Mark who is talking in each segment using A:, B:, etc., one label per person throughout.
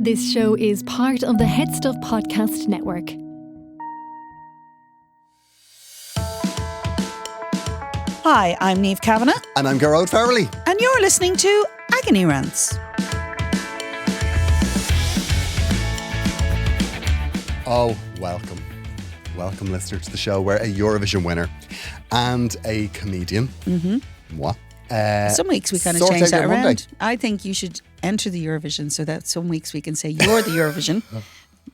A: This show is part of the Head Stuff Podcast Network.
B: Hi, I'm Niamh Kavanagh.
C: And I'm Gearoid.
B: And you're listening to Agony Rants.
C: Oh, welcome. Welcome, listener, to the show. We're a Eurovision winner and a comedian. Moi.
B: Some weeks we kind of change that around. Monday. I think you should enter the Eurovision so that some weeks we can say you're the Eurovision,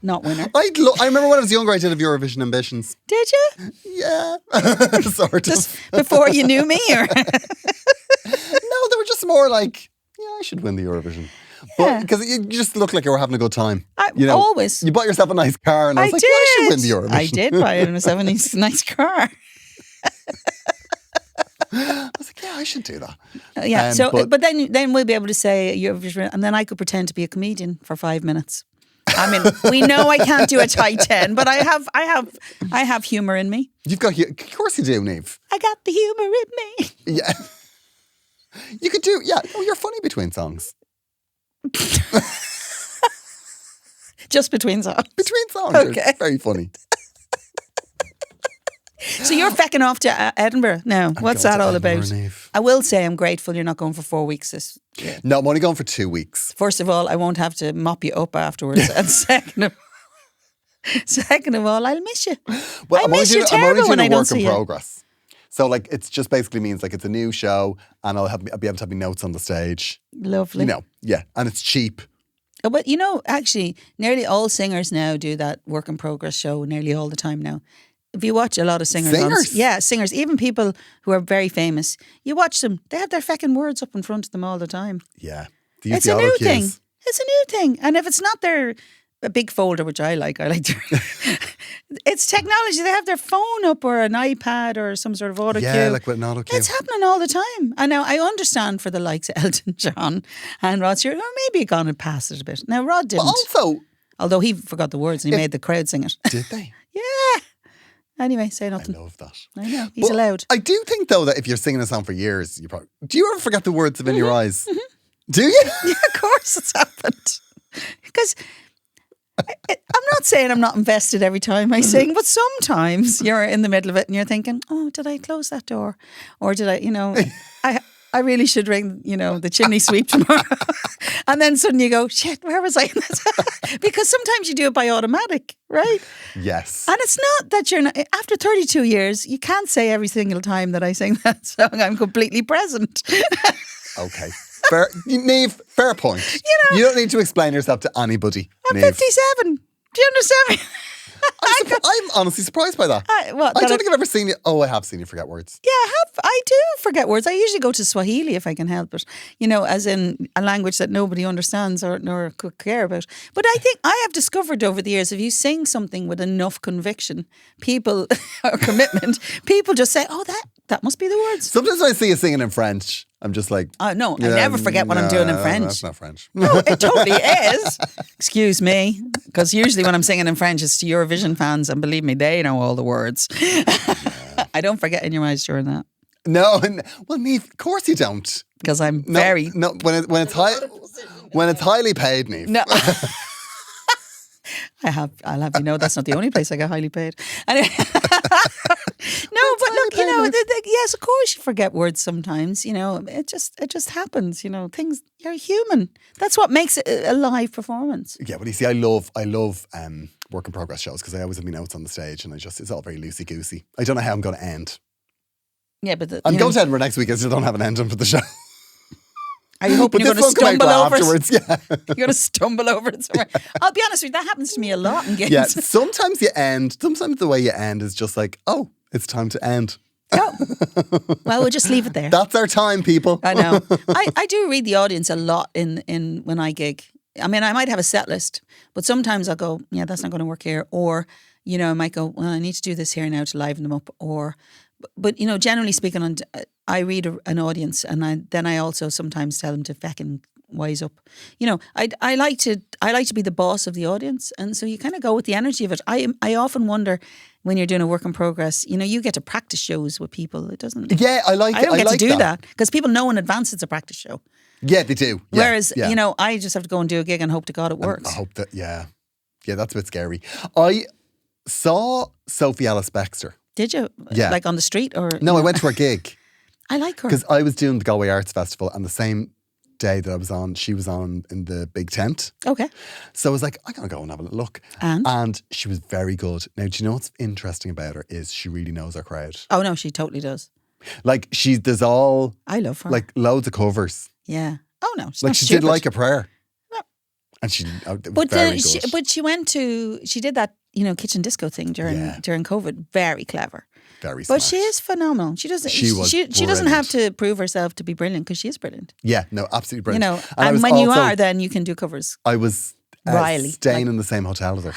B: not winner.
C: I remember when I was younger, I did have Eurovision ambitions.
B: Did you?
C: Yeah. Sort of.
B: Just before you knew me? Or?
C: No, they were just more like, yeah, I should win the Eurovision. But because you just looked like you were having a good time.
B: Always.
C: You bought yourself a nice car and I was like, yeah, I should win the Eurovision.
B: I did buy myself a nice car.
C: I was like, yeah, I should do that.
B: Yeah. But then we'll be able to say Eurovision, and then I could pretend to be a comedian for 5 minutes. I mean, we know I can't do a tight 10, but I have humour in me.
C: You've got, of course you do, Niamh.
B: I got the humour in me.
C: Yeah. You could do, yeah. Oh, you're funny between songs.
B: Just between songs.
C: Between songs.
B: Okay.
C: It's very funny.
B: So you're fecking off to Edinburgh now. What's that all about?
C: Niamh.
B: I will say I'm grateful you're not going for 4 weeks this year.
C: No, I'm only going for 2 weeks.
B: First of all, I won't have to mop you up afterwards. And second of all, I'll miss you.
C: Well,
B: I miss you terrible when I don't see you.
C: I'm only doing a work in progress. So like, it's just basically means like it's a new show and I'll be able to have my notes on the stage.
B: Lovely.
C: Yeah. And it's cheap.
B: Oh, but actually, nearly all singers now do that work in progress show nearly all the time now. If you watch a lot of singers. Singers, even people who are very famous, you watch them, they have their feckin' words up in front of them all the time.
C: Yeah.
B: It's a new thing. It's a new thing. And if it's not a big folder, which I like it's technology. They have their phone up or an iPad or some sort of auto cue.
C: Yeah, like with an auto cue.
B: It's happening all the time. And now I understand for the likes of Elton John and Rod Stewart, or maybe gone and passed it a bit. Now Rod didn't.
C: But also,
B: although he forgot the words and he made the crowd sing it.
C: Did they?
B: Yeah. Anyway, say nothing.
C: I love that.
B: I know. He's allowed.
C: I do think, though, that if you're singing a song for years, do you ever forget the words of In Your Eyes? Mm-hmm. Do you?
B: Yeah, of course it's happened. Because I'm not saying I'm not invested every time I sing, but sometimes you're in the middle of it and you're thinking, oh, did I close that door? Or did I really should ring, the chimney sweep tomorrow. And then suddenly you go, shit, where was I? Because sometimes you do it by automatic, right?
C: Yes.
B: And it's not that after 32 years, you can't say every single time that I sing that song, I'm completely present.
C: Okay. Niamh, fair point. You don't need to explain yourself to anybody.
B: I'm
C: Niamh.
B: 57. Do you understand me?
C: I'm honestly surprised by that. I don't think I've ever seen you. Oh, I have seen you forget words.
B: Yeah, I do forget words. I usually go to Swahili if I can help it. As in a language that nobody understands nor could care about. But I think I have discovered over the years, if you sing something with enough conviction, or commitment, people just say, oh, that must be the words.
C: Sometimes when I see you singing in French, I'm just like...
B: Oh, no, I never forget what I'm doing in French.
C: That's not French.
B: No, it totally is. Excuse me. Because usually when I'm singing in French, it's to Eurovision fans, and believe me, they know all the words. Yeah. I don't forget In Your Eyes during that.
C: No, well, Niamh, of course you don't.
B: Because I'm very...
C: No, when it's highly paid, Niamh.
B: No. I'll have you know that's not the only place I get highly paid. Anyway. No, but look, yes, of course you forget words sometimes. It just happens. Things. You're human. That's what makes it a live performance.
C: Yeah, but you see, I love work in progress shows because I always have my notes on the stage, and it's all very loosey goosey. I don't know how I'm going to end.
B: Yeah, but
C: I'm going to Edinburgh next week. I still don't have an ending for the show.
B: Are you hoping you're going to stumble over
C: afterwards?
B: Yeah. You're going to stumble over it somewhere. I'll be honest with you, that happens to me a lot in gigs.
C: Yeah, sometimes you end. Sometimes the way you end is just like, oh, it's time to end.
B: Oh. Well, we'll just leave it there.
C: That's our time, people.
B: I know. I do read the audience a lot in when I gig. I mean, I might have a set list, but sometimes I'll go, yeah, that's not going to work here. Or, I might go, well, I need to do this here now to liven them up. But generally speaking, I read an audience, and then I also sometimes tell them to feckin' wise up. I like to be the boss of the audience, and so you kind of go with the energy of it. I often wonder when you're doing a work in progress, you get to practice shows with people. It doesn't.
C: Yeah, I
B: don't get to do that because people know in advance it's a practice show.
C: Yeah, they do. Yeah,
B: Whereas,
C: yeah.
B: you know, I just have to go and do a gig and hope to God it works.
C: I hope that, yeah, that's a bit scary. I saw Sophie Ellis-Bextor.
B: Did you?
C: Yeah.
B: Like on the street or?
C: No, I went to her gig.
B: I like her.
C: Because I was doing the Galway Arts Festival, and the same day that I was on, she was on in the big tent.
B: Okay.
C: So I was like, I'm going to go and have a little look.
B: And
C: she was very good. Now, do you know what's interesting about her is she really knows her crowd.
B: Oh, no, she totally does.
C: Like, there's all...
B: I love her.
C: Like, loads of covers.
B: Yeah. Oh, no, she's
C: Like,
B: not
C: she
B: stupid.
C: did Like a Prayer.
B: No.
C: And she very good.
B: But she went to... She did that, you know, kitchen disco thing during COVID. Very clever.
C: Very smart.
B: But she is phenomenal. She doesn't.
C: She was
B: she doesn't
C: brilliant.
B: have to prove herself to be brilliant because she is brilliant.
C: Yeah, no, absolutely
B: You
C: brilliant.
B: know,
C: I
B: and
C: was
B: when you
C: also-
B: are, then you can do covers.
C: I was
B: Riley,
C: staying in the same hotel as her.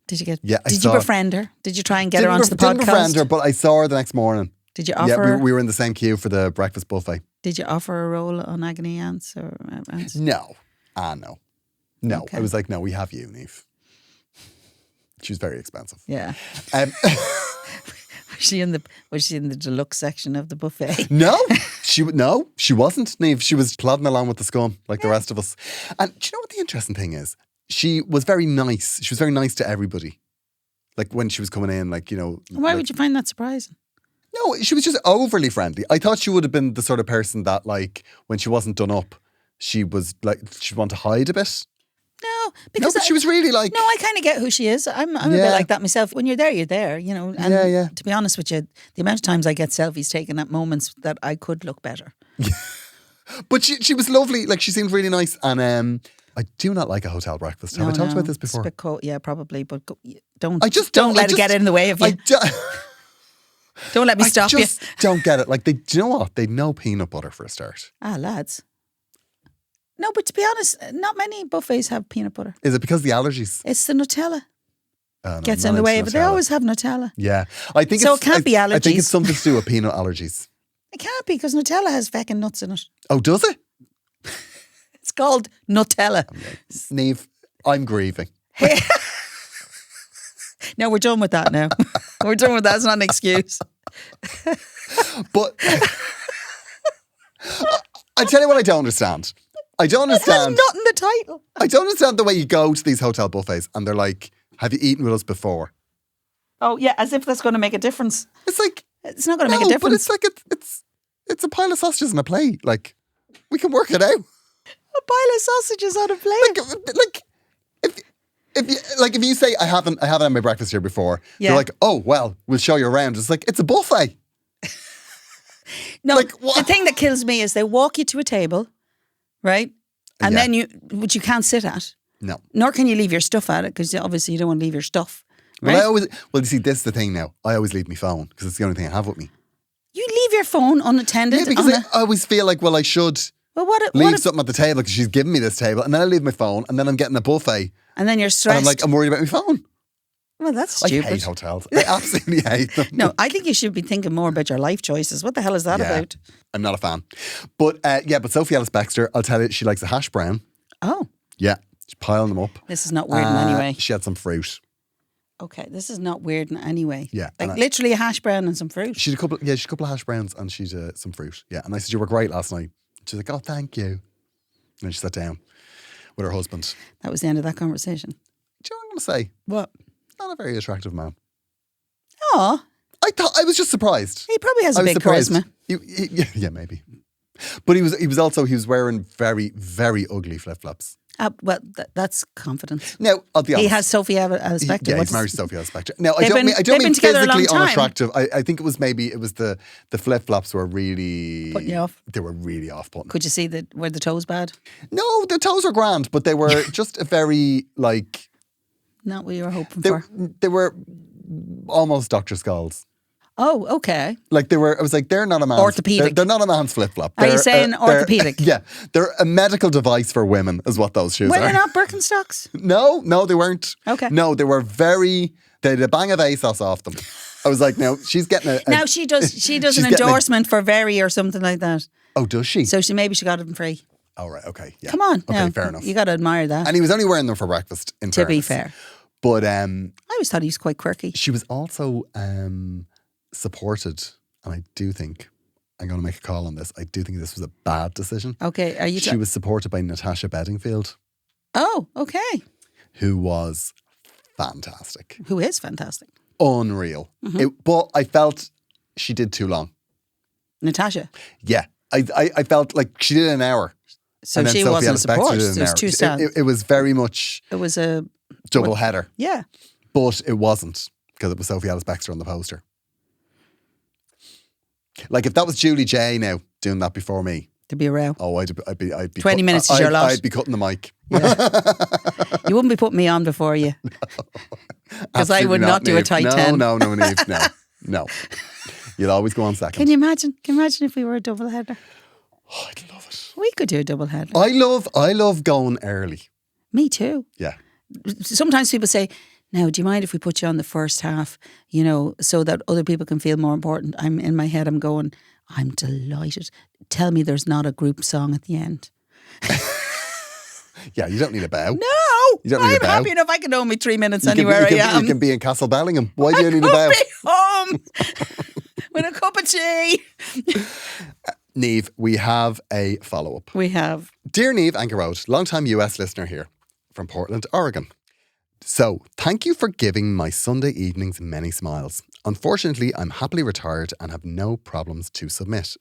B: Did you get?
C: Yeah, I
B: Did
C: saw-
B: you befriend her? Did you try and get her onto the
C: Didn't
B: podcast?
C: befriend her, but I saw her the next morning.
B: Did you offer?
C: Yeah,
B: her?
C: we were in the same queue for the breakfast buffet.
B: Did you offer a role on Agony Ants or Ants?
C: No. No. No.
B: Okay.
C: I was like, no, we have you, Niamh. She was very expensive.
B: Yeah.
C: Um,
B: Was she in the deluxe section of the buffet?
C: no, she wasn't, Niamh. She was plodding along with the scum like the rest of us. And do you know what the interesting thing is? She was very nice. She was very nice to everybody. Like when she was coming in, like, you know.
B: Why would you find that surprising?
C: No, she was just overly friendly. I thought she would have been the sort of person that, like, when she wasn't done up, she was like, she'd want to hide a bit.
B: No, because
C: But she was really like...
B: No, I kind of get who she is. I'm a bit like that myself. When you're there, you know. And to be honest with you, the amount of times I get selfies taken at moments that I could look better.
C: But she was lovely. Like, she seemed really nice. And I do not like a hotel breakfast. Have I talked about this before?
B: It's a bit cold. Yeah, probably. But don't let it get in the way of you. Don't let me stop you.
C: I just don't get it. Like, do you know what? They'd no peanut butter for a start.
B: Ah, lads. No, but to be honest, not many buffets have peanut butter.
C: Is it because of the allergies?
B: It's the Nutella.
C: No,
B: Gets
C: I'm
B: in the
C: not
B: way
C: into
B: of it. They
C: Nutella.
B: always have Nutella.
C: Yeah. I think
B: So it can't be
C: I think
B: allergies.
C: it's something to do with peanut allergies.
B: It can't be because Nutella has feckin' nuts in it.
C: Oh, does it?
B: It's called Nutella.
C: Niamh, I'm grieving.
B: No, we're done with that now. We're done with that. It's not an excuse.
C: But I tell you what I don't understand. I don't understand.
B: It has not in the title.
C: I don't understand the way you go to these hotel buffets and they're like, have you eaten with us before?
B: Oh, yeah, as if that's going to make a difference.
C: It's like...
B: It's not going to
C: no,
B: make a difference.
C: but it's like it's a pile of sausages on a plate. Like, we can work it out.
B: A pile of sausages on a plate.
C: If you say I haven't had my breakfast here before, they're like, oh well, we'll show you around. It's like, it's a buffet.
B: No,
C: like, what?
B: the thing that kills me is they walk you to a table, right? And then which you can't sit at.
C: No.
B: Nor can you leave your stuff at it because obviously you don't want to leave your stuff. Right?
C: Well, you see, this is the thing now. I always leave my phone because it's the only thing I have with me.
B: You leave your phone unattended?
C: Yeah, because I always feel like, well, I should leave something at the table because she's giving me this table, and then I leave my phone, and then I'm getting a buffet.
B: And then you're stressed.
C: And I'm like, I'm worried about my phone.
B: Well, that's stupid.
C: I hate hotels. I absolutely hate them.
B: No, I think you should be thinking more about your life choices. What the hell is that about?
C: I'm not a fan. But but Sophie Ellis-Bextor, I'll tell you, she likes a hash brown.
B: Oh.
C: Yeah. She's piling them up.
B: This is not weird in any way.
C: She had some fruit.
B: Okay, this is not weird in any way.
C: Yeah.
B: Like literally a hash brown and some fruit.
C: She's a couple of hash browns and she's some fruit. Yeah. And I said, you were great last night. She's like, oh, thank you. And then she sat down with her husband.
B: That was the end of that conversation.
C: Do you know what I'm going to say?
B: What?
C: Not a very attractive man.
B: Oh.
C: I was just surprised.
B: He probably has a big
C: surprised.
B: charisma.
C: Yeah, maybe. But he was wearing very, very ugly flip-flops.
B: Well, that's confidence.
C: Now, I'll be honest.
B: He has Sophie Ellis-Bextor.
C: Yeah, he's married to Sophie Ellis-Bextor. Now, I
B: They've
C: don't
B: been
C: mean
B: together a long
C: physically
B: time.
C: unattractive. I think it was the flip-flops were really...
B: Putting you off?
C: They were really off-putting.
B: Could you see were the toes bad?
C: No, the toes were grand, but they were just a very, like...
B: Not what you were hoping for.
C: They were almost Dr. Skulls.
B: Oh, okay.
C: Like I was like, they're not a man's...
B: Orthopedic.
C: They're not a man's flip-flop.
B: Are you saying orthopedic?
C: Yeah. They're a medical device for women is what those shoes
B: Were
C: are.
B: they not Birkenstocks?
C: No, they weren't.
B: Okay.
C: No, they were they had a bang of ASOS off them. I was like, no, she's getting a...
B: Now she does an
C: getting
B: endorsement for Very or something like that.
C: Oh, does she?
B: So maybe she got it free.
C: Oh, right, okay. Yeah.
B: Come on.
C: Okay,
B: now,
C: fair enough.
B: You got to admire that.
C: And he was only wearing them for breakfast, in
B: to be
C: fairness.
B: fair.
C: But
B: I always thought he was quite quirky.
C: she was also supported, and I do think I'm going to make a call on this. I do think this was a bad decision.
B: Okay, are you?
C: She was supported by Natasha Bedingfield.
B: Oh, okay.
C: Who was fantastic.
B: Who is fantastic?
C: Unreal. But I felt she did too long.
B: Natasha.
C: Yeah. I felt like she did an hour.
B: So she wasn't support. It was 2 stands.
C: It was very much...
B: It was a...
C: double header.
B: Yeah.
C: But it wasn't, because it was Sophie Ellis-Bextor on the poster. Like, if that was Julie J now doing that before me...
B: There'd be a row.
C: Oh, I'd be
B: 20 minutes is your lot.
C: I'd be cutting the mic.
B: Yeah. You wouldn't be putting me on before you. Because I would not do a tight 10.
C: No, Niamh, no. You'll always go on second.
B: Can you imagine? Can you imagine if we were a double header?
C: Oh, I'd love it.
B: We could do a double header.
C: I love going early.
B: Me too.
C: Yeah.
B: Sometimes people say, now, do you mind if we put you on the first half, you know, so that other people can feel more important? In my head, I'm going, I'm delighted. Tell me there's not a group song at the end.
C: Yeah, you don't need a bow.
B: No,
C: you don't need a bow.
B: I'm happy enough. I can only 3 minutes anywhere I am.
C: You can be in Castle Bellingham. Why do you need a bow?
B: Be home with a cup of tea.
C: Niamh, we have a follow-up.
B: We have.
C: Dear Niamh and Gearoid, long-time US listener here from Portland, Oregon. So, thank you for giving my Sunday evenings many smiles. Unfortunately, I'm happily retired and have no problems to submit.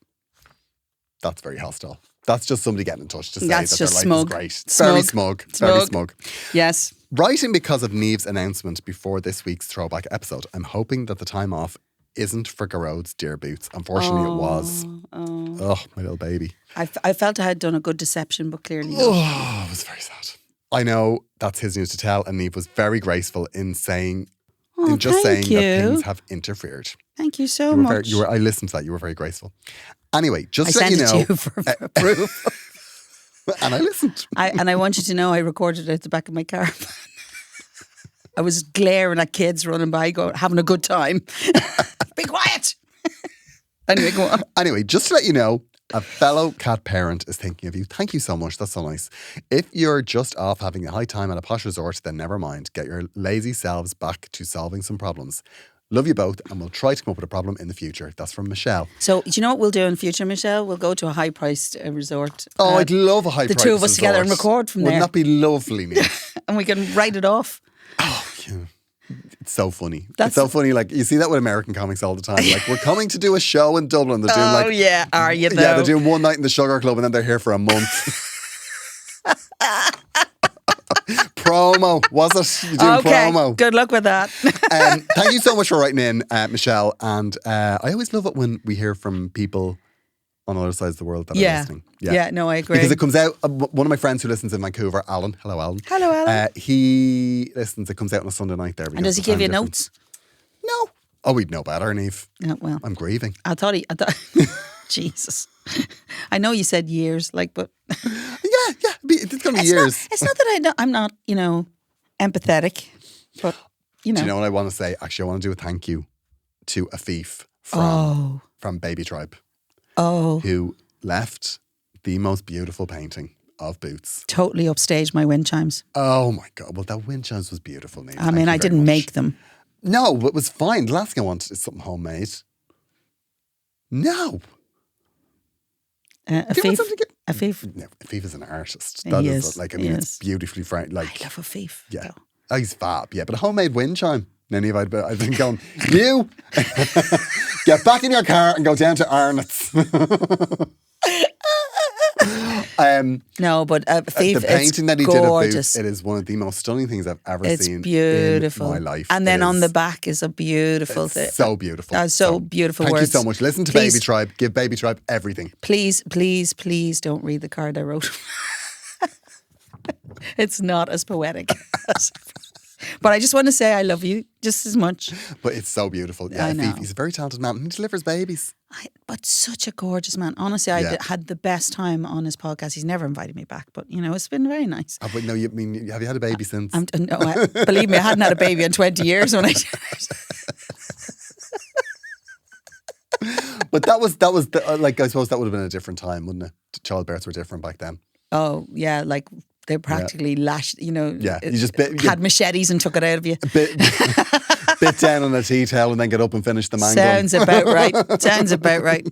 C: That's very hostile. That's just somebody getting in touch to say that their life is great. Very smug. Very smug.
B: Yes.
C: Writing because of Niamh's announcement before this week's throwback episode, I'm hoping that the time off isn't for Gearoid's dear boots. Unfortunately, it was. Oh, my little baby.
B: I felt I had done a good deception, but clearly not.
C: Oh, it was very sad. I know that's his news to tell, and Niamh was very graceful in saying, saying that things have interfered.
B: Thank you so much.
C: I listened to that. You were very graceful. Anyway, just so
B: you know. I sent it to you for proof.
C: And I listened.
B: I want you to know I recorded it at the back of my car. I was glaring at kids running by, having a good time. Be quiet. Anyway, go on.
C: Anyway, just to let you know, a fellow cat parent is thinking of you. Thank you so much. That's so nice. If you're just off having a high time at a posh resort, then never mind. Get your lazy selves back to solving some problems. Love you both, and we'll try to come up with a problem in the future. That's from Michelle.
B: So, do you know what we'll do in future, Michelle? We'll go to a high-priced resort.
C: Oh, I'd love a high-priced resort.
B: The two of us together and record from there.
C: Wouldn't that be lovely, Niamh?
B: And we can write it off.
C: Oh, yeah. It's so funny. It's so funny. Like, you see that with American comics all the time. Like, we're coming to do a show in Dublin. They're doing
B: oh, yeah. Are you, though?
C: Yeah, they're doing one night in the Sugar Club and then they're here for a month. Promo, was it? You're doing promo.
B: Good luck with that.
C: Thank you so much for writing in, Michelle. And I always love it when we hear from people on other sides of the world that are listening.
B: Yeah, no, I agree.
C: Because it comes out, one of my friends who listens in Vancouver, Alan. Hello, Alan.
B: Hello, Alan.
C: He listens, it comes out on a Sunday night there.
B: And does he give you notes?
C: No. Oh, we'd know better, Niamh.
B: Oh, well.
C: I'm grieving.
B: I thought Jesus. I know you said years, like, but...
C: Yeah, it's going to be years.
B: It's not that I'm not, empathetic, but,
C: Do you know what I want to say? Actually, I want to do a thank you to Afif from Baby Tribe.
B: Oh.
C: Who left the most beautiful painting of Boots.
B: Totally upstaged my wind chimes.
C: Oh my God. Well, that wind chimes was beautiful, Niamh.
B: I mean, I didn't make them.
C: No, but it was fine. The last thing I wanted is something homemade. No.
B: Afif
C: is an artist.
B: He is.
C: It's beautifully framed. Like,
B: I love Afif.
C: Yeah.
B: Though.
C: Oh, he's fab. Yeah, but a homemade wind chime. Now, Niamh, I've been going, you get back in your car and go down to Arnott's.
B: No, but Afif,
C: the painting that he
B: gorgeous.
C: Did of Boots, it is one of the most stunning things I've ever seen.
B: It's beautiful
C: in my life.
B: And then on the back is a beautiful thing.
C: So beautiful.
B: So beautiful
C: thank
B: words.
C: Thank you so much. Listen to Baby Tribe. Give Baby Tribe everything.
B: Please, please, please don't read the card I wrote. It's not as poetic as... But I just want to say I love you just as much.
C: But it's so beautiful. Yeah,
B: I know.
C: He's a very talented man. He delivers babies.
B: But such a gorgeous man. Honestly, I had the best time on his podcast. He's never invited me back, but it's been very nice.
C: But no, have you had a baby since?
B: Believe me, I hadn't had a baby in 20 years when I did it.
C: But that was I suppose that would have been a different time, wouldn't it? Childbirths were different back then.
B: Oh yeah, like they practically lashed. You
C: just
B: had machetes and took it out of you.
C: Bit down on a tea towel and then get up and finish the mango.
B: Sounds about right.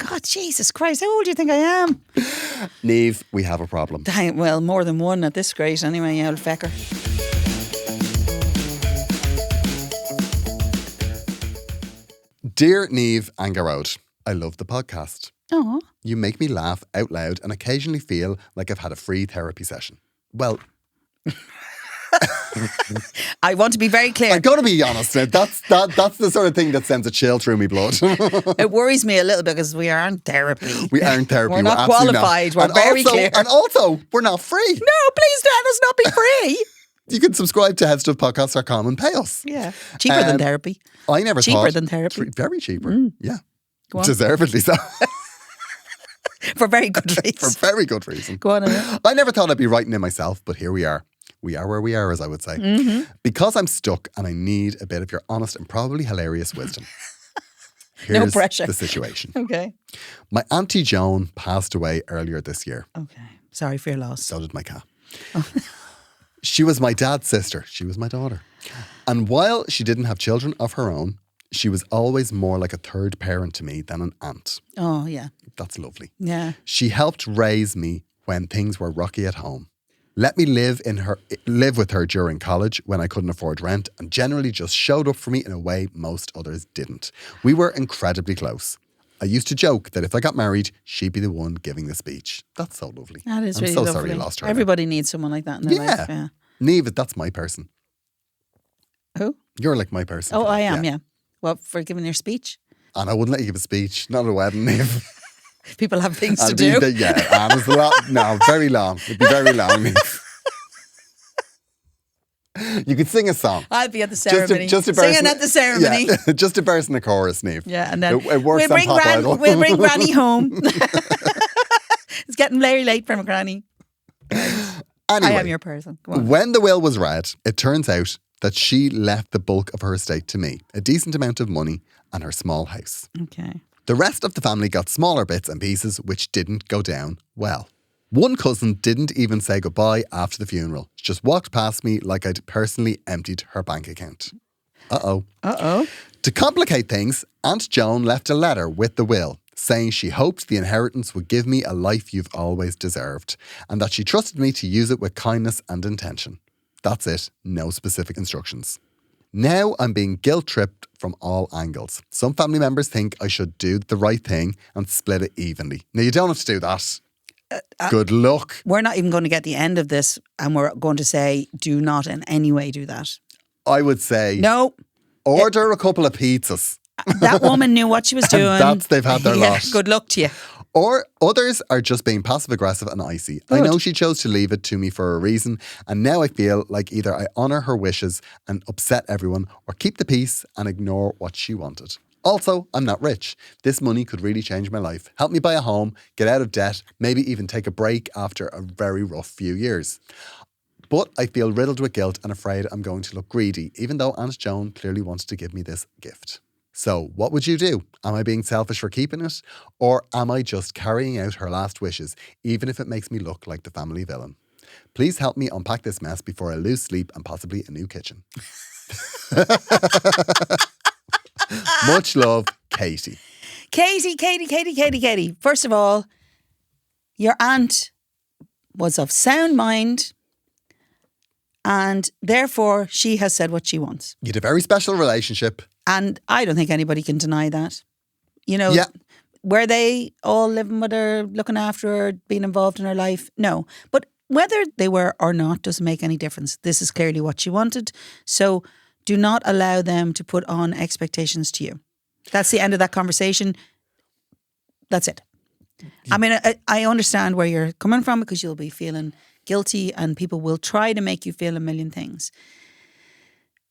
B: God, Jesus Christ, how old do you think I am?
C: Niamh, we have a problem.
B: Dang, well, more than one at this rate anyway, you old fecker.
C: Dear Niamh and Gearoid, I love the podcast.
B: Oh,
C: You make me laugh out loud and occasionally feel like I've had a free therapy session. Well,
B: I want to be very clear.
C: I'm going to be honest. That's the sort of thing that sends a chill through me blood.
B: It worries me a little bit because we aren't therapy.
C: We aren't therapy.
B: We're not
C: absolutely
B: qualified.
C: Not.
B: We're very clear.
C: And also, we're not free.
B: No, please let us not be free.
C: You can subscribe to headstuffpodcast.com and pay us.
B: Yeah. Cheaper than therapy.
C: I never
B: Cheaper
C: thought.
B: than therapy.
C: Very cheaper. Yeah.
B: Go on.
C: Deservedly so.
B: For very good
C: For
B: reason.
C: very good reason.
B: Go on. Anna.
C: I never thought I'd be writing it myself, but here we are. We are where we are, as I would say.
B: Mm-hmm.
C: Because I'm stuck and I need a bit of your honest and probably hilarious wisdom.
B: No
C: Here's
B: pressure.
C: the situation.
B: Okay.
C: My Auntie Joan passed away earlier this year.
B: Okay. Sorry for your loss.
C: So did my cat. She was my dad's sister. She was my daughter. And while she didn't have children of her own, she was always more like a third parent to me than an aunt.
B: Oh, yeah.
C: That's lovely.
B: Yeah.
C: She helped raise me when things were rocky at home. Let me live with her during college when I couldn't afford rent, and generally just showed up for me in a way most others didn't. We were incredibly close. I used to joke that if I got married, she'd be the one giving the speech. That's so lovely.
B: That is
C: I'm
B: really
C: so
B: lovely.
C: sorry you lost her.
B: Everybody needs someone like that in their life. Yeah.
C: Niamh, that's my person.
B: Who?
C: You're like my person.
B: Oh, I am, yeah. Well, for giving your speech.
C: And I wouldn't let you give a speech. Not at a wedding, Niamh.
B: People have things to do.
C: Yeah, and it's a lot. No, very long. It'd be very long, Niamh. You could sing a song.
B: I'll be at the ceremony.
C: Just a
B: Singing at the ceremony.
C: Yeah, just a verse in the chorus, Niamh.
B: Yeah, and then
C: it works
B: we'll bring Granny home. It's getting very late for my Granny.
C: Anyway,
B: I am your person. Go on.
C: When the will was read, it turns out that she left the bulk of her estate to me, a decent amount of money and her small house.
B: Okay.
C: The rest of the family got smaller bits and pieces, which didn't go down well. One cousin didn't even say goodbye after the funeral. She just walked past me like I'd personally emptied her bank account. Uh-oh.
B: Uh-oh.
C: To complicate things, Aunt Joan left a letter with the will, saying she hoped the inheritance would give me a life you've always deserved, and that she trusted me to use it with kindness and intention. That's it. No specific instructions. Now I'm being guilt-tripped from all angles. Some family members think I should do the right thing and split it evenly. Now, you don't have to do that. Good luck.
B: We're not even going to get the end of this and we're going to say, do not in any way do that.
C: I would say
B: No.
C: order a couple of pizzas.
B: That woman knew what she was doing.
C: They've had their lot.
B: Good luck to you.
C: Or others are just being passive-aggressive and icy.
B: Good.
C: I know she chose to leave it to me for a reason, and now I feel like either I honour her wishes and upset everyone, or keep the peace and ignore what she wanted. Also, I'm not rich. This money could really change my life. Help me buy a home, get out of debt, maybe even take a break after a very rough few years. But I feel riddled with guilt and afraid I'm going to look greedy, even though Aunt Joan clearly wants to give me this gift. So, what would you do? Am I being selfish for keeping it? Or am I just carrying out her last wishes, even if it makes me look like the family villain? Please help me unpack this mess before I lose sleep and possibly a new kitchen. Much love, Katie.
B: Katie. First of all, your aunt was of sound mind and therefore she has said what she wants.
C: You had a very special relationship.
B: And I don't think anybody can deny that. You know,
C: Yeah.
B: were they all living with her, looking after her, being involved in her life? No. But whether they were or not doesn't make any difference. This is clearly what she wanted. So do not allow them to put on expectations to you. That's the end of that conversation. That's it. I mean, I understand where you're coming from because you'll be feeling guilty and people will try to make you feel a million things.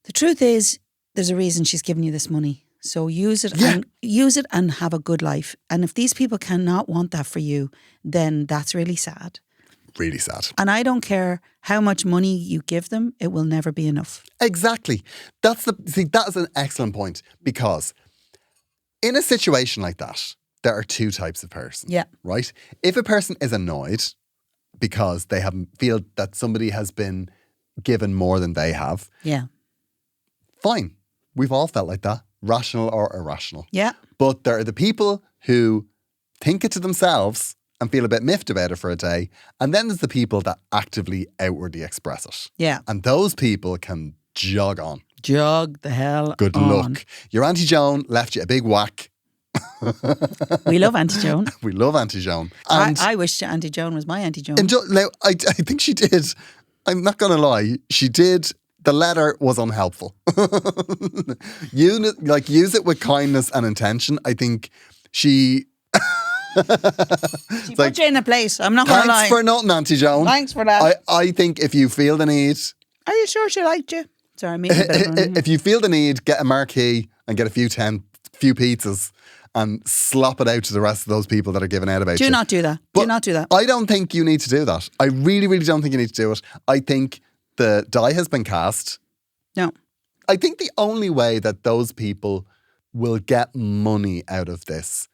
B: The truth is, there's a reason she's giving you this money. So use it and have a good life. And if these people cannot want that for you, then that's really sad.
C: Really sad.
B: And I don't care how much money you give them, it will never be enough.
C: Exactly. That is an excellent point, because in a situation like that, there are two types of person.
B: Yeah.
C: Right? If a person is annoyed because they feel that somebody has been given more than they have,
B: Yeah.
C: fine. We've all felt like that, rational or irrational.
B: Yeah.
C: But there are the people who think it to themselves and feel a bit miffed about it for a day. And then there's the people that actively outwardly express it.
B: Yeah.
C: And those people can jog on.
B: Jog the hell
C: Good
B: on.
C: luck. Your Auntie Joan left you a big whack.
B: We love Auntie Joan.
C: We love Auntie Joan. And
B: I wish Auntie Joan was my Auntie Joan.
C: now, I think she did. I'm not going to lie. She did. The letter was unhelpful. Use it with kindness and intention. I think she...
B: She put you in a place. I'm not going to lie.
C: Thanks for nothing, Auntie Joan.
B: Thanks for that.
C: I think if you feel the need...
B: Are you sure she liked you? Sorry, I mean a bit of a-
C: If you feel the need, get a marquee and get a few pizzas and slop it out to the rest of those people that are giving out about you.
B: Do not do that.
C: But
B: do not do that.
C: I don't think you need to do that. I really, really don't think you need to do it. I think the die has been cast.
B: No.
C: I think the only way that those people will get money out of this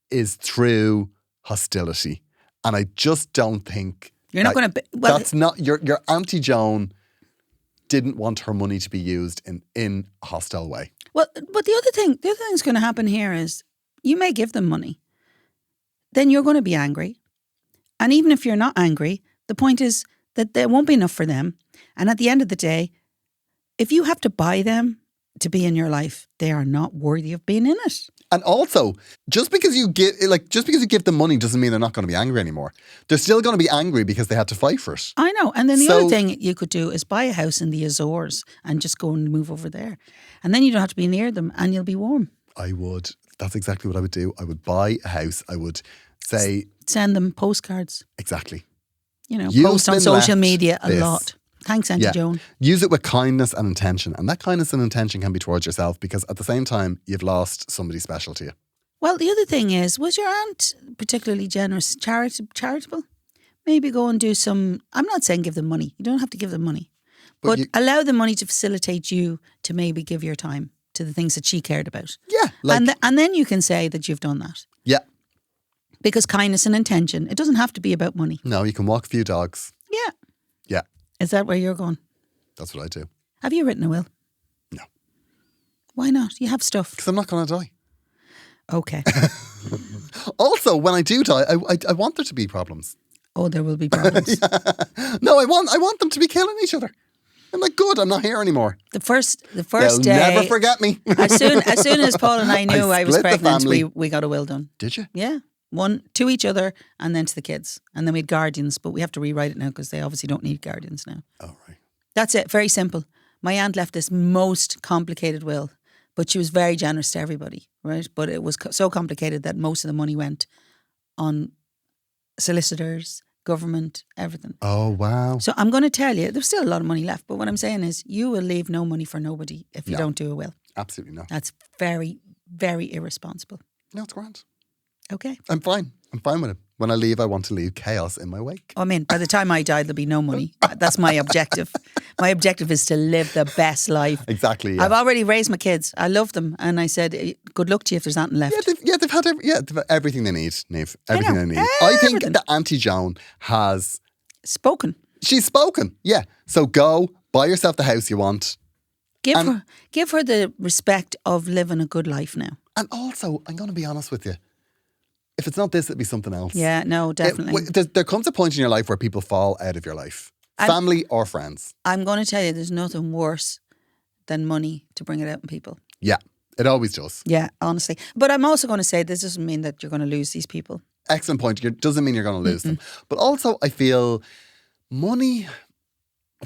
C: is through hostility. And I just don't think...
B: You're not going to... Well,
C: that's not... Your Auntie Joan didn't want her money to be used in a hostile way.
B: Well, but the other thing that's going to happen here is you may give them money. Then you're going to be angry. And even if you're not angry, the point is that there won't be enough for them. And at the end of the day, if you have to buy them to be in your life, they are not worthy of being in it.
C: And also, just because you give them money doesn't mean they're not going to be angry anymore. They're still going to be angry because they had to fight for it.
B: I know. And then the other thing you could do is buy a house in the Azores and just go and move over there. And then you don't have to be near them and you'll be warm.
C: I would. That's exactly what I would do. I would buy a house. I would say...
B: Send them postcards.
C: Exactly.
B: Post on social media a lot. Thanks, Auntie Joan.
C: Use it with kindness and intention. And that kindness and intention can be towards yourself because at the same time, you've lost somebody special to you.
B: Well, the other thing is, was your aunt particularly generous, charitable? Maybe go and do some... I'm not saying give them money. You don't have to give them money. But allow the money to facilitate you to maybe give your time to the things that she cared about.
C: Yeah.
B: And then you can say that you've done that.
C: Yeah.
B: Because kindness and intention, it doesn't have to be about money.
C: No, you can walk a few dogs.
B: Yeah.
C: Yeah.
B: Is that where you're going?
C: That's what I do.
B: Have you written a will?
C: No.
B: Why not? You have stuff.
C: Because I'm not going to die.
B: Okay.
C: Also, when I do die, I want there to be problems.
B: Oh, there will be problems.
C: Yeah. No, I want them to be killing each other. I'm like, good, I'm not here anymore.
B: The first
C: They'll
B: day.
C: never forget me.
B: as soon as Paul and I knew I was
C: split the
B: pregnant,
C: family.
B: we got a will done.
C: Did you?
B: Yeah. One to each other and then to the kids. And then we had guardians, but we have to rewrite it now because they obviously don't need guardians now.
C: Oh, right.
B: That's it. Very simple. My aunt left this most complicated will, but she was very generous to everybody, right? But it was so complicated that most of the money went on solicitors, government, everything.
C: Oh, wow.
B: So I'm going to tell you, there's still a lot of money left, but what I'm saying is you will leave no money for nobody if you don't do a will.
C: Absolutely not.
B: That's very, very irresponsible.
C: No, it's grand.
B: Okay.
C: I'm fine with it. When I leave, I want to leave chaos in my wake.
B: I mean, by the time I die, there'll be no money. That's my objective. My objective is to live the best life.
C: Exactly. Yeah.
B: I've already raised my kids. I love them. And I said, good luck to you if there's nothing left.
C: They've had everything they need, Niamh. Everything they need. I think that Auntie Joan has...
B: Spoken.
C: She's spoken, yeah. So go, buy yourself the house you want.
B: Give her the respect of living a good life now.
C: And also, I'm going to be honest with you. If it's not this, it'll be something else.
B: Yeah, no, definitely.
C: There comes a point in your life where people fall out of your life. Family or friends.
B: I'm going to tell you, there's nothing worse than money to bring it out in people.
C: Yeah, it always does.
B: Yeah, honestly. But I'm also going to say this doesn't mean that you're going to lose these people.
C: Excellent point. It doesn't mean you're going to lose them. But also, I feel money,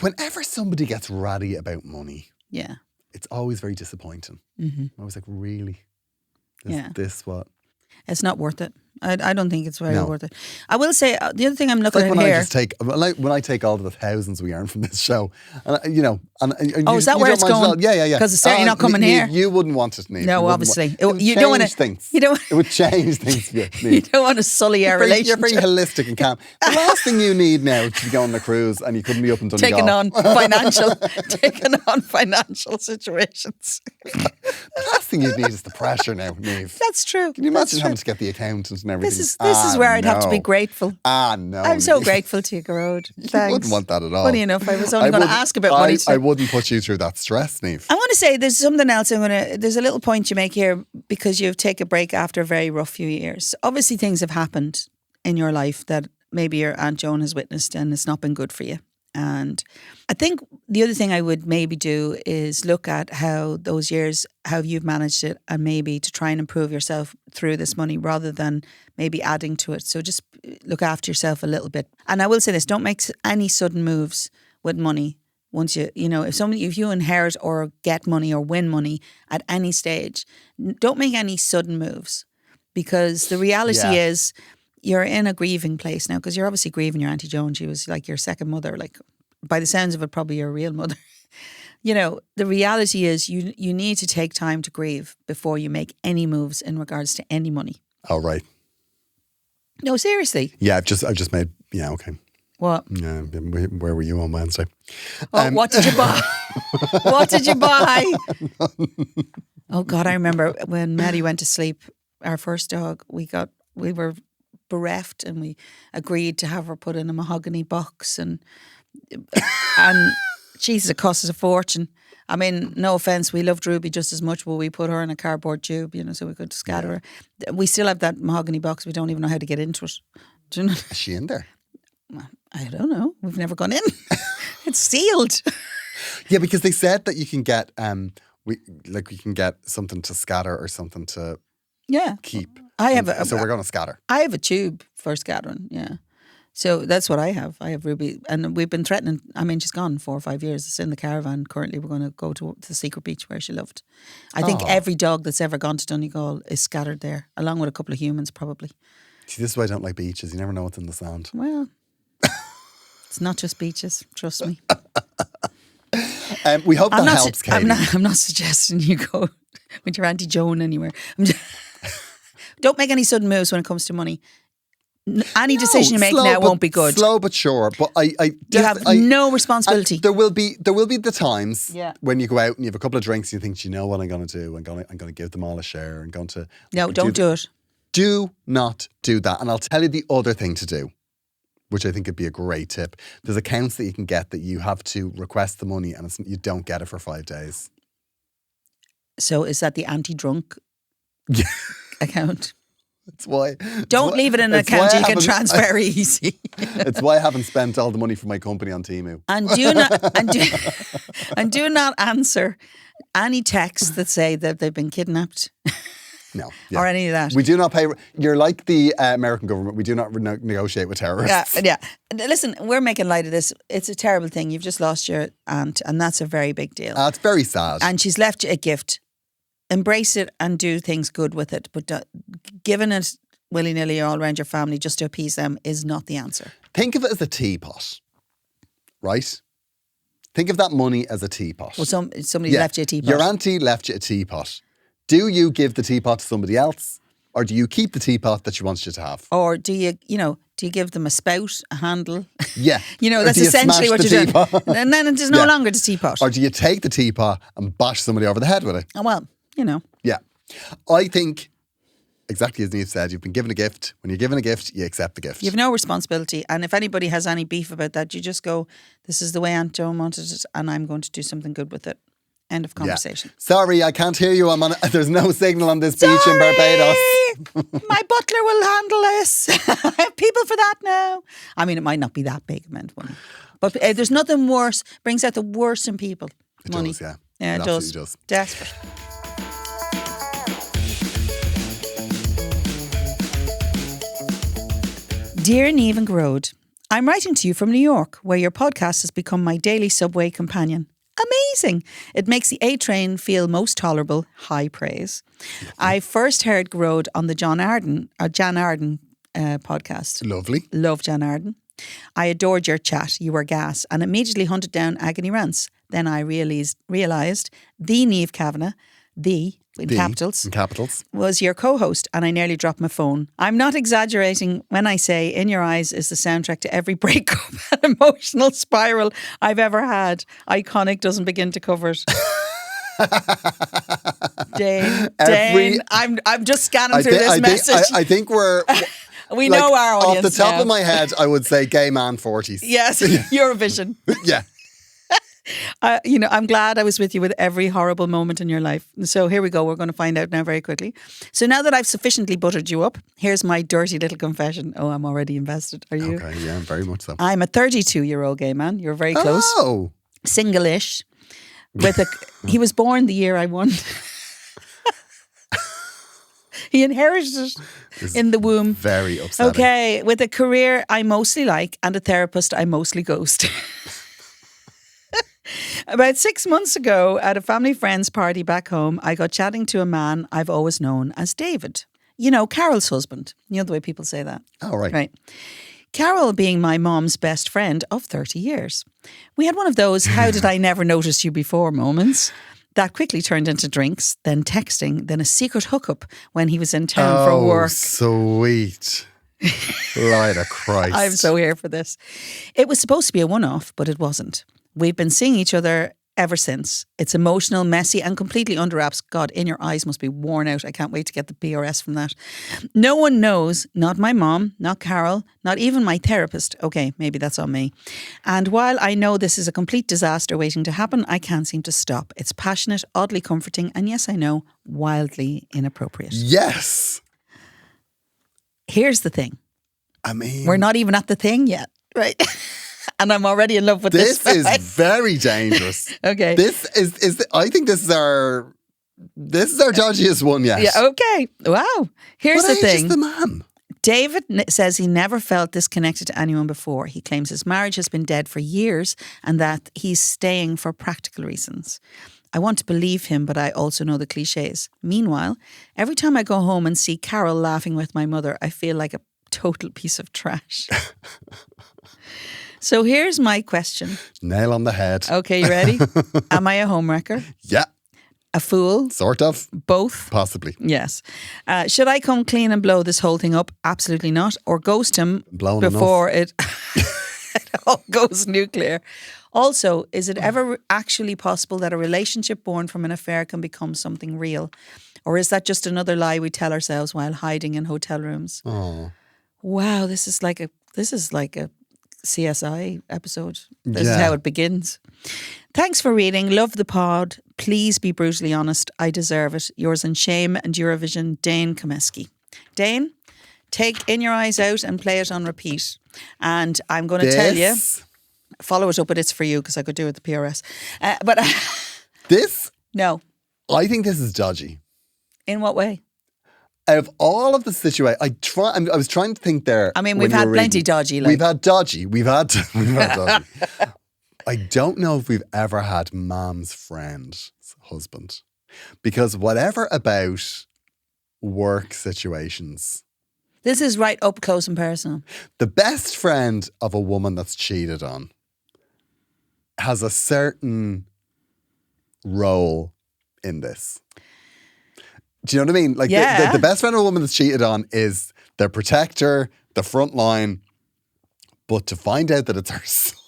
C: whenever somebody gets ratty about money, it's always very disappointing. I was like, really? Is this what?
B: It's not worth it. I don't think it's very worth it. I will say the other thing I'm looking
C: at
B: here.
C: When I take all of the thousands we earn from this show, and
B: is that where it's going?
C: Yeah.
B: Because it's certainly not coming here.
C: You wouldn't want it, Niamh.
B: No, obviously.
C: You don't want to things. It would change things for you.
B: You don't want to sully our relationship.
C: You're very holistic and calm. The last thing you need now is to be going on a cruise and you couldn't be up and Donegal.
B: taking on financial situations.
C: last thing you'd need is the pressure now, Niamh.
B: That's true.
C: Can you imagine having to get the accountant and everything?
B: This is where I'd have to be grateful.
C: No.
B: I'm so grateful to you, Gearoid.
C: You
B: Thanks.
C: wouldn't want that at all.
B: Funny enough, I was only going to ask about money.
C: I wouldn't put you through that stress, Niamh.
B: I want to say there's something else there's a little point you make here because you've taken a break after a very rough few years. Obviously things have happened in your life that maybe your Aunt Joan has witnessed and it's not been good for you. And I think the other thing I would maybe do is look at how those years, how you've managed it and maybe to try and improve yourself through this money rather than maybe adding to it. So just look after yourself a little bit. And I will say this, don't make any sudden moves with money. Once if you inherit or get money or win money at any stage, don't make any sudden moves because the reality is you're in a grieving place now because you're obviously grieving your Auntie Joan. She was like your second mother, like by the sounds of it, probably your real mother. The reality is you need to take time to grieve before you make any moves in regards to any money.
C: Oh, right.
B: No, seriously.
C: Yeah, I've just made, okay.
B: What?
C: Yeah, where were you on Wednesday?
B: What did you buy? What did you buy? Oh God, I remember when Maddie went to sleep, our first dog, we were bereft and we agreed to have her put in a mahogany box and Jesus, it cost us a fortune. I mean, no offence, we loved Ruby just as much, but we put her in a cardboard tube, so we could scatter her. We still have that mahogany box. We don't even know how to get into it. Do you know?
C: Is she in there?
B: I don't know. We've never gone in. It's sealed.
C: Yeah, because they said that you can get we can get something to scatter or something to keep. So we're going to scatter.
B: I have a tube for scattering, yeah. So that's what I have. I have Ruby, and we've been threatening. I mean, she's gone 4 or 5 years. It's in the caravan. Currently, we're going to go to the secret beach where she lived. I think every dog that's ever gone to Donegal is scattered there, along with a couple of humans, probably.
C: See, this is why I don't like beaches. You never know what's in the sand.
B: Well, it's not just beaches. Trust me.
C: We hope that helps, Katie.
B: I'm not suggesting you go with your Auntie Joan anywhere. Don't make any sudden moves when it comes to money. Any decision you make now won't be good.
C: Slow but sure. But
B: you have no responsibility.
C: There will be the times when you go out and you have a couple of drinks and you think, you know what I'm going to do? I'm going to give them all a share. I'm going to
B: don't do it.
C: Do not do that. And I'll tell you the other thing to do, which I think would be a great tip. There's accounts that you can get that you have to request the money and you don't get it for 5 days.
B: So is that the anti-drunk account?
C: That's why.
B: Don't leave it in an account you can transfer easy.
C: It's why I haven't spent all the money for my company on Temu.
B: And do not answer any texts that say that they've been kidnapped.
C: No.
B: Or any of that.
C: We do not pay. You're like the American government. We do not negotiate with terrorists.
B: Yeah. Listen, we're making light of this. It's a terrible thing. You've just lost your aunt, and that's a very big deal.
C: It's very sad.
B: And she's left you a gift. Embrace it and do things good with it. But giving it willy-nilly all around your family just to appease them is not the answer.
C: Think of it as a teapot, right? Think of that money as a teapot.
B: Well, somebody left you a teapot.
C: Your auntie left you a teapot. Do you give the teapot to somebody else, or do you keep the teapot that she wants you to have?
B: Or do you give them a spout, a handle?
C: Yeah.
B: That's essentially what you're doing. And then it's no longer the teapot.
C: Or do you take the teapot and bash somebody over the head with it?
B: Oh, well,
C: Yeah. I think, exactly as Niamh said, you've been given a gift. When you're given a gift, you accept the gift.
B: You have no responsibility. And if anybody has any beef about that, you just go, this is the way Aunt Joan wanted it, and I'm going to do something good with it. End of conversation. Yeah.
C: Sorry, I can't hear you. There's no signal on this beach in Barbados.
B: My butler will handle this. I have people for that now. I mean, it might not be that big amount of money. But there's nothing worse, brings out the worst in people. Money.
C: Does, yeah.
B: Yeah, it does. Desperate. Dear Niamh and Gearoid, I'm writing to you from New York, where your podcast has become my daily subway companion. Amazing. It makes the A train feel most tolerable. High praise. I first heard Gearoid on the Jan Arden podcast.
C: Lovely.
B: Love Jan Arden. I adored your chat. You were gas, and immediately hunted down Agony Rants. Then I realised the Niamh Kavanagh, in capitals, was your co-host, and I nearly dropped my phone. I'm not exaggerating when I say In Your Eyes is the soundtrack to every breakup and emotional spiral I've ever had. Iconic doesn't begin to cover it. Dane, I'm just scanning through this message.
C: I think we're...
B: we know our audience
C: off the top
B: now.
C: of my head, I would say gay man 40s.
B: Yes, Eurovision.
C: Yeah.
B: I'm glad I was with you with every horrible moment in your life. So here we go. We're going to find out now very quickly. So now that I've sufficiently buttered you up, here's my dirty little confession. Oh, I'm already invested. Are you?
C: Okay, yeah, very much so.
B: I'm a 32-year-old gay man. You're very close.
C: Oh.
B: Single-ish. He was born the year I won. He inherited it in the womb.
C: Very upsetting.
B: Okay, with a career I mostly like and a therapist I mostly ghost. About 6 months ago, at a family friend's party back home, I got chatting to a man I've always known as David. You know, Carol's husband. You know the way people say that.
C: Oh, right.
B: Right. Carol being my mom's best friend of 30 years. We had one of those how did I never notice you before moments that quickly turned into drinks, then texting, then a secret hookup when he was in town for work.
C: Sweet. Light of Christ.
B: I'm so here for this. It was supposed to be a one-off, but it wasn't. We've been seeing each other ever since. It's emotional, messy, and completely under wraps. God, in your eyes must be worn out. I can't wait to get the PRS from that. No one knows, not my mom, not Carol, not even my therapist. Okay, maybe that's on me. And while I know this is a complete disaster waiting to happen, I can't seem to stop. It's passionate, oddly comforting, and yes, I know, wildly inappropriate.
C: Yes.
B: Here's the thing.
C: I mean...
B: We're not even at the thing yet, right? And I'm already in love with this.
C: This is very dangerous.
B: Okay.
C: I think this is our dodgiest one yet.
B: Yeah, okay. Wow. Here's
C: What
B: the
C: age
B: thing.
C: is the man?
B: David says he never felt disconnected to anyone before. He claims his marriage has been dead for years and that he's staying for practical reasons. I want to believe him, but I also know the cliches. Meanwhile, every time I go home and see Carol laughing with my mother, I feel like a total piece of trash. So here's my question.
C: Nail on the head.
B: Okay, you ready? Am I a homewrecker?
C: Yeah.
B: A fool?
C: Sort of.
B: Both?
C: Possibly.
B: Yes. Should I come clean and blow this whole thing up? Absolutely not. Or ghost him before it all goes nuclear. Also, is it ever actually possible that a relationship born from an affair can become something real? Or is that just another lie we tell ourselves while hiding in hotel rooms?
C: Oh.
B: Wow, this is like a CSI episode. This is how it begins. Thanks for reading. Love the pod. Please be brutally honest. I deserve it. Yours in shame and Eurovision, Dane Komeski. Dane, take In Your Eyes Out and play it on repeat. And I'm going to tell you, follow it up with It's For You because I could do it with the PRS. But
C: this?
B: No.
C: I think this is dodgy.
B: In what way?
C: Out of all of the situation, I was trying to think there.
B: I mean, we've had plenty dodgy.
C: We've had dodgy. We've had dodgy. I don't know if we've ever had mom's friend's husband. Because whatever about work situations.
B: This is right up close and personal.
C: The best friend of a woman that's cheated on has a certain role in this. Do you know what I mean? Like the best friend of a woman that's cheated on is their protector, the front line. But to find out that it's her son.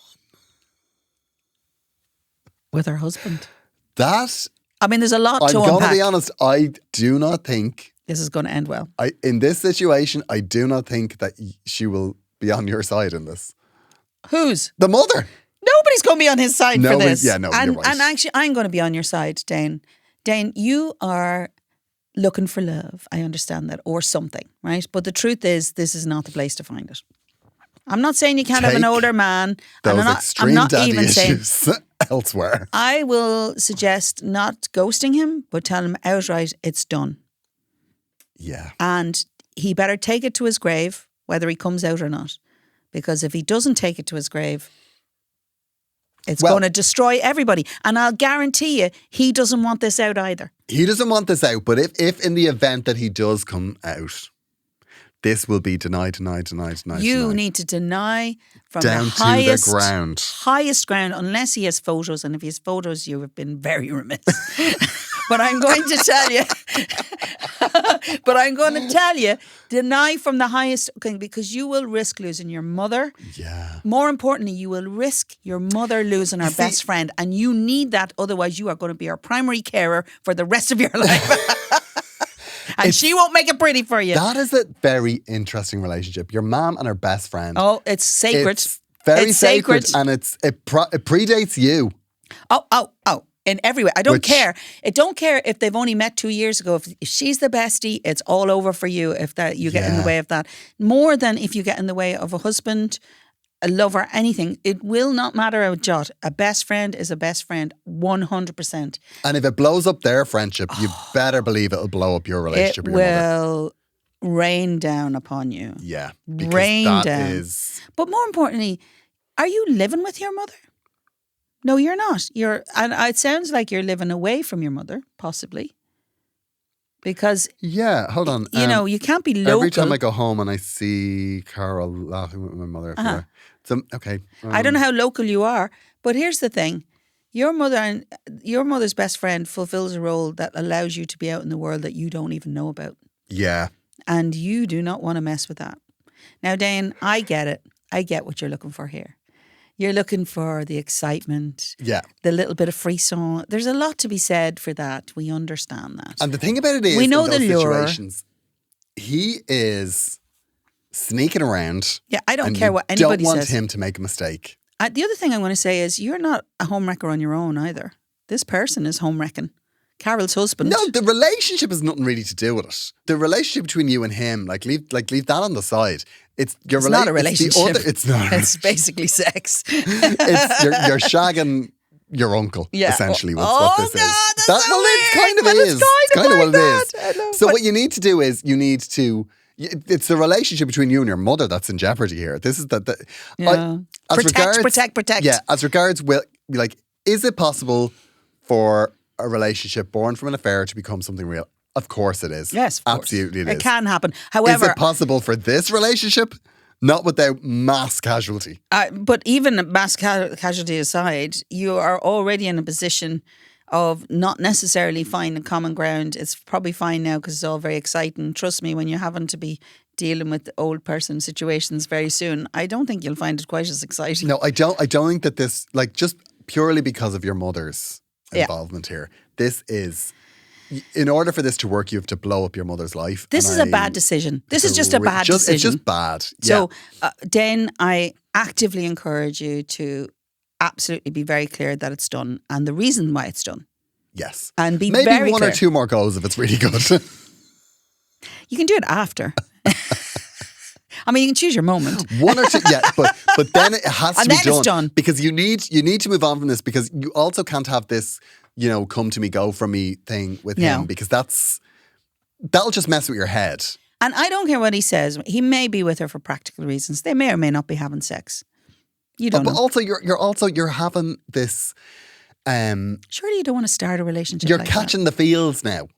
B: With her husband.
C: That...
B: I mean, there's a lot to unpack.
C: I'm going to be honest, I do not think...
B: This is going to end well.
C: In this situation, I do not think that she will be on your side in this.
B: Whose?
C: The mother.
B: Nobody's going to be on his side for this.
C: Yeah, no, you're right.
B: And actually, I'm going to be on your side, Dane. Dane, you are looking for love. I understand that. Or something, right? But the truth is, this is not the place to find it. I'm not saying you can't have an older man.
C: Those
B: I'm not
C: daddy
B: even
C: issues
B: saying
C: elsewhere.
B: I will suggest not ghosting him, but tell him outright it's done.
C: Yeah.
B: And he better take it to his grave, whether he comes out or not. Because if he doesn't take it to his grave, it's going to destroy everybody. And I'll guarantee you, he doesn't want this out either.
C: He doesn't want this out. But if in the event that he does come out, this will be denied. You
B: need to deny from
C: down
B: the highest ground, unless he has photos. And if he has photos, you have been very remiss. But I'm going to tell you, But I'm going to tell you, deny from the highest thing, because you will risk losing your mother.
C: Yeah.
B: More importantly, you will risk your mother losing her best friend, and you need that. Otherwise, you are going to be her primary carer for the rest of your life. And she won't make it pretty for you.
C: That is a very interesting relationship. Your mom and her best friend.
B: Oh, it's sacred.
C: It's very sacred. And it predates you.
B: Oh. In every way. I don't care. I don't care if they've only met 2 years ago. If she's the bestie, it's all over for you if that you get in the way of that. More than if you get in the way of a husband, a lover, anything. It will not matter a jot. A best friend is a best friend 100%.
C: And if it blows up their friendship, you better believe it'll blow up your relationship
B: It
C: with your mother.
B: will rain down upon you.
C: Yeah.
B: Rain down. But more importantly, are you living with your mother? No, you're not. And it sounds like you're living away from your mother, possibly. Because
C: yeah, hold on.
B: You can't be local.
C: Every time I go home and I see Carol laughing with my mother, so, okay.
B: I don't know how local you are, but here's the thing: your mother's best friend fulfills a role that allows you to be out in the world that you don't even know about.
C: Yeah,
B: and you do not want to mess with that. Now, Dane, I get it. I get what you're looking for here. You're looking for the excitement, the little bit of frisson. There's a lot to be said for that. We understand that.
C: And the thing about it is,
B: we know
C: in those
B: the lure.
C: situations, he is sneaking around.
B: Yeah, I don't care what anybody says.
C: Don't want him to make a mistake.
B: The other thing I'm going to say is you're not a homewrecker on your own either. This person is homewrecking. Carol's husband.
C: No, the relationship has nothing really to do with it. The relationship between you and him, leave that on the side. It's
B: not a relationship.
C: It's not.
B: It's basically sex.
C: You're shagging your uncle, essentially. What this is. It kind of is. It's kind of what it is. So what you need to do is it's the relationship between you and your mother that's in jeopardy here. This is
B: protect.
C: Yeah, as regards, is it possible for a relationship born from an affair to become something real? Of course it is.
B: Yes, of course.
C: Absolutely it is.
B: It can happen. However,
C: is it possible for this relationship? Not without mass casualty.
B: But even mass casualty aside, you are already in a position of not necessarily finding common ground. It's probably fine now because it's all very exciting. Trust me, when you're having to be dealing with old person situations very soon, I don't think you'll find it quite as exciting.
C: No, I don't think that this, just purely because of your mother's involvement here, this is... In order for this to work, you have to blow up your mother's life.
B: This is a bad decision. This is just a bad decision.
C: It's just bad.
B: So, Dan, I actively encourage you to absolutely be very clear that it's done and the reason why it's done.
C: Yes.
B: And be
C: maybe
B: very
C: one
B: clear.
C: Or two more goes if it's really good.
B: You can do it after. I mean, you can choose your moment.
C: One or two, but then it has to be done.
B: It's done.
C: Because you need to move on from this, because you also can't have this, come to me, go from me thing with him, because that'll just mess with your head.
B: And I don't care what he says. He may be with her for practical reasons. They may or may not be having sex. You don't know.
C: But also you're having this.
B: Surely you don't want to start a relationship.
C: You're
B: like
C: catching the feels now.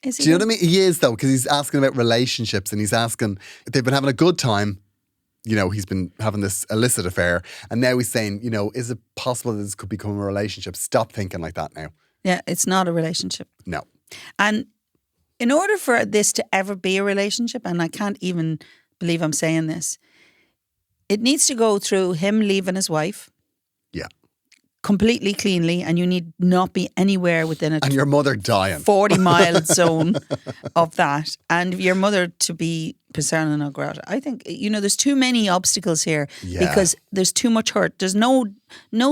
B: Is he?
C: Do you know what I mean? He is, though, because he's asking about relationships and he's asking if they've been having a good time. He's been having this illicit affair, and now he's saying, is it possible that this could become a relationship? Stop thinking like that now.
B: Yeah, it's not a relationship.
C: No.
B: And in order for this to ever be a relationship, and I can't even believe I'm saying this, it needs to go through him leaving his wife.
C: Yeah.
B: Completely cleanly, and you need not be anywhere within it.
C: And your mother dying.
B: 40-mile zone of that. And your mother to be persona non grata. I think, there's too many obstacles here because there's too much hurt. There's no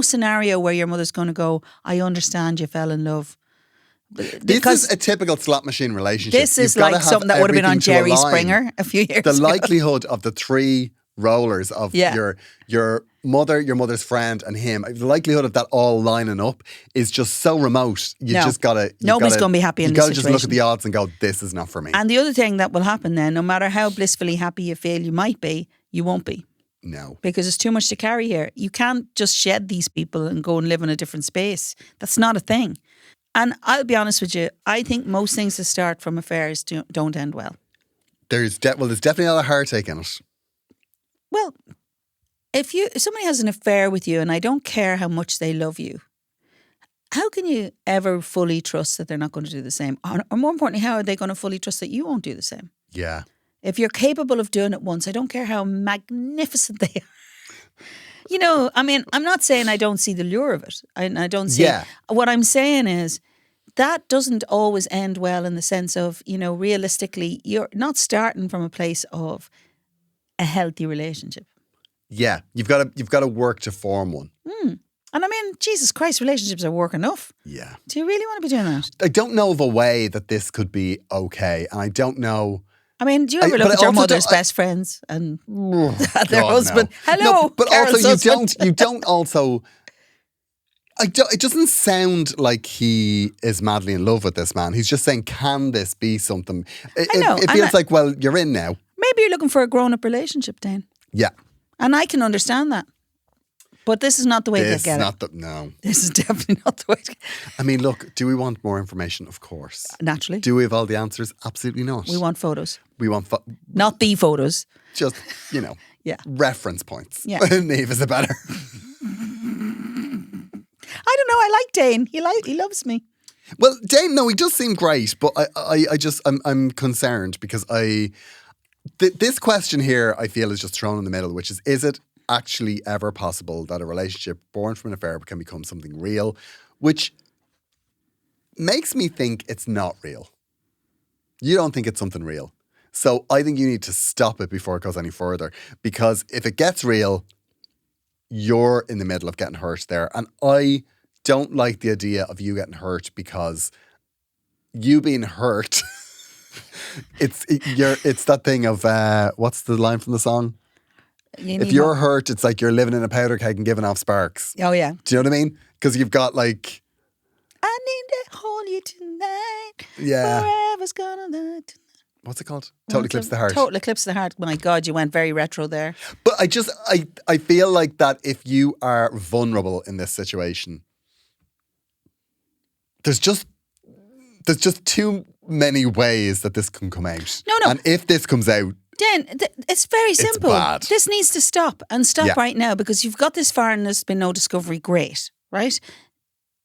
B: scenario where your mother's going to go, I understand you fell in love.
C: This is a typical slot machine relationship.
B: This is like something that would have been on Jerry Springer a few years ago.
C: The likelihood of the three rollers of your mother, your mother's friend, and him, the likelihood of that all lining up is just so remote. Nobody's going to be happy in this situation. You got to just look at the odds and go, this is not for me.
B: And the other thing that will happen then, no matter how blissfully happy you feel you might be, you won't be.
C: No.
B: Because there's too much to carry here. You can't just shed these people and go and live in a different space. That's not a thing. And I'll be honest with you, I think most things that start from affairs don't end well.
C: There's definitely a lot of heartache in it.
B: Well, if somebody has an affair with you, and I don't care how much they love you, how can you ever fully trust that they're not going to do the same? Or more importantly, how are they going to fully trust that you won't do the same?
C: Yeah.
B: If you're capable of doing it once, I don't care how magnificent they are. You know, I mean, I'm not saying I don't see the lure of it. I don't see.
C: Yeah.
B: What I'm saying is that doesn't always end well in the sense of, you know, realistically, you're not starting from a place of a healthy relationship.
C: Yeah. You've got to work to form one.
B: And I mean, Jesus Christ, relationships are work enough.
C: Yeah.
B: Do you really want to be doing that?
C: I don't know of a way that this could be okay. And I don't know.
B: I mean, do you ever look at your mother's best friends and their husband?
C: No.
B: Hello,
C: No, but
B: Carol's
C: also
B: husband.
C: you don't also. It doesn't sound like he is madly in love with this man. He's just saying, can this be something?
B: I know,
C: It feels like, well, you're in now.
B: Maybe you're looking for a grown-up relationship, Dane.
C: Yeah.
B: And I can understand that. But this is not the way to get it.
C: No.
B: This is definitely not the way to get it.
C: I mean, look, do we want more information? Of course.
B: Naturally.
C: Do we have all the answers? Absolutely not.
B: We want photos.
C: We want
B: not the photos.
C: Just, you know,
B: yeah.
C: reference points.
B: Yeah.
C: Niamh is a better.
B: I don't know. I like Dane. He loves me.
C: Well, Dane, no, he does seem great, but I'm concerned because this question here I feel is just thrown in the middle, which is it actually ever possible that a relationship born from an affair can become something real, which makes me think it's not real. You don't think it's something real. So I think you need to stop it before it goes any further, because if it gets real, you're in the middle of getting hurt there. And I don't like the idea of you getting hurt, because you being hurt, it's that thing of, what's the line from the song? If you're hurt, it's like you're living in a powder keg and giving off sparks.
B: Oh, yeah.
C: Do you know what I mean? Because you've got like...
B: I need to hold you tonight.
C: Yeah.
B: Forever's gonna lie tonight.
C: What's it called? Total Eclipse the Heart.
B: Total Eclipse the Heart. My God, you went very retro there.
C: But I feel like that if you are vulnerable in this situation, there's just too many ways that this can come out.
B: No.
C: And if this comes out,
B: Dan, it's very simple.
C: Bad.
B: This needs to stop right now, because you've got this far and there's been no discovery. Great, right?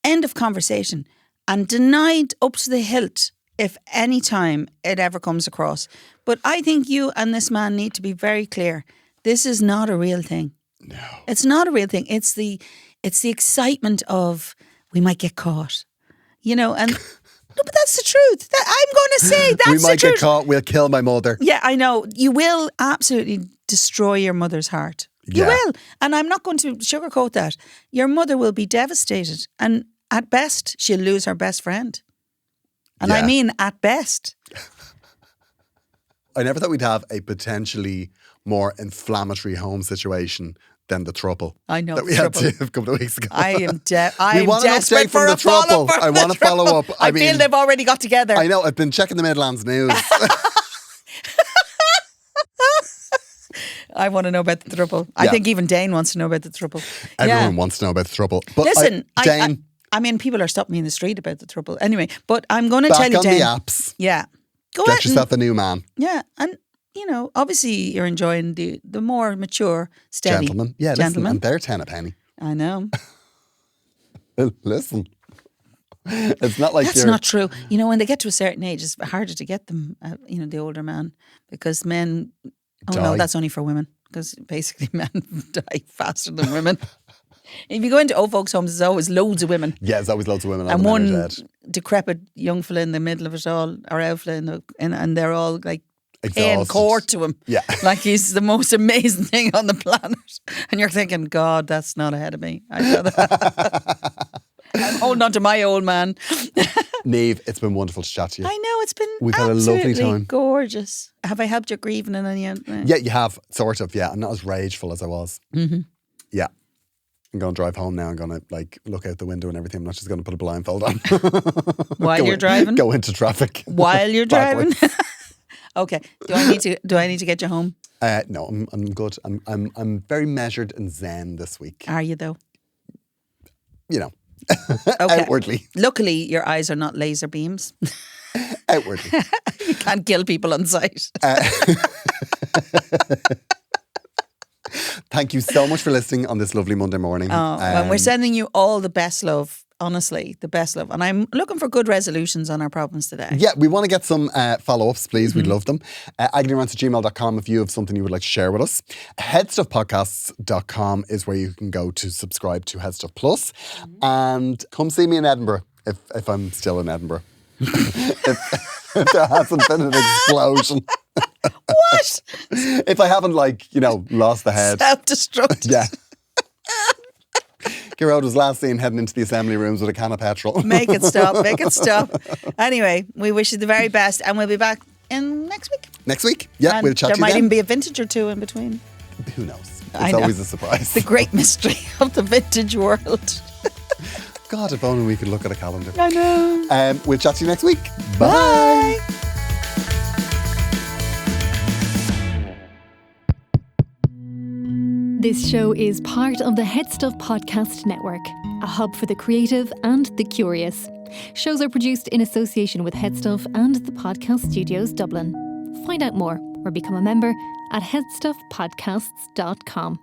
B: End of conversation. And denied up to the hilt if any time it ever comes across. But I think you and this man need to be very clear. This is not a real thing.
C: No.
B: It's not a real thing. It's the excitement of we might get caught. You know, and no, but that's the truth. I'm going to say that's the truth.
C: We might get caught. We'll kill my mother.
B: Yeah, I know. You will absolutely destroy your mother's heart. You will. And I'm not going to sugarcoat that. Your mother will be devastated. And at best, she'll lose her best friend. And I mean at best.
C: I never thought we'd have a potentially more inflammatory home situation than the throuple.
B: I know.
C: That we had to a couple of weeks ago.
B: I am desperate
C: update
B: for
C: from the
B: a follow-up.
C: throuple. I want to follow up.
B: I feel they've already got together.
C: I know. I've been checking the Midlands news.
B: I want to know about the throuple. I think even Dane wants to know about the throuple.
C: Everyone wants to know about the throuple. But
B: listen,
C: Dane,
B: I mean, people are stopping me in the street about the throuple. Anyway, but I'm going to tell you, Dane.
C: Back on the apps.
B: Yeah.
C: Get yourself a new man.
B: Yeah. And, you know, obviously you're enjoying the more mature, steady
C: gentlemen. Yeah,
B: gentlemen.
C: Listen, and they're 10 a penny.
B: I know.
C: Listen. It's not like
B: That's not true. You know, when they get to a certain age, it's harder to get them, you know, the older man, because men... Oh, no, that's only for women, because basically men die faster than women. If you go into old folks' homes, there's always loads of women.
C: Yeah, there's always loads of women.
B: And one decrepit young fella in the middle of it all, or out fella, and they're all like paying court to him.
C: Yeah.
B: Like he's the most amazing thing on the planet. And you're thinking, God, that's not ahead of me. I'm holding on to my old man.
C: Niamh, it's been wonderful to chat to you.
B: I know, it's been
C: We've had a lovely time.
B: Gorgeous. Have I helped you grieving in any end?
C: Yeah, you have, sort of, yeah. I'm not as rageful as I was.
B: Mm-hmm.
C: Yeah. I'm going to drive home now. I'm going to like look out the window and everything. I'm not just going to put a blindfold on.
B: While you're driving?
C: Go into traffic.
B: While you're driving? Okay. Do I need to get you home?
C: No, I'm good. I'm very measured and zen this week.
B: Are you though?
C: You know.
B: Okay.
C: Outwardly.
B: Luckily, your eyes are not laser beams.
C: Outwardly.
B: You can't kill people on sight.
C: Thank you so much for listening on this lovely Monday morning.
B: And we're sending you all the best love. Honestly, the best love. And I'm looking for good resolutions on our problems today.
C: Yeah, we want to get some follow-ups, please. We'd love them. agonyrants@gmail.com if you have something you would like to share with us. Headstuffpodcasts.com is where you can go to subscribe to Headstuff Plus. And come see me in Edinburgh, if I'm still in Edinburgh. if there hasn't been an explosion.
B: What?
C: If I haven't, lost the head.
B: Self-destruct.
C: Yeah. Gearoid was last seen heading into the assembly rooms with a can of petrol.
B: Make it stop. Make it stop. Anyway, we wish you the very best, and we'll be back in next week.
C: Next week? Yeah,
B: And
C: we'll chat to
B: there
C: you
B: might
C: then.
B: even be a vintage or two in between.
C: Who knows?
B: I
C: It's
B: know.
C: always a surprise.
B: The great mystery of the vintage world.
C: God, if only we could look at a calendar.
B: I know.
C: We'll chat to you next week.
B: Bye.
A: This show is part of the Headstuff Podcast Network, a hub for the creative and the curious. Shows are produced in association with Headstuff and the Podcast Studios Dublin. Find out more or become a member at headstuffpodcasts.com.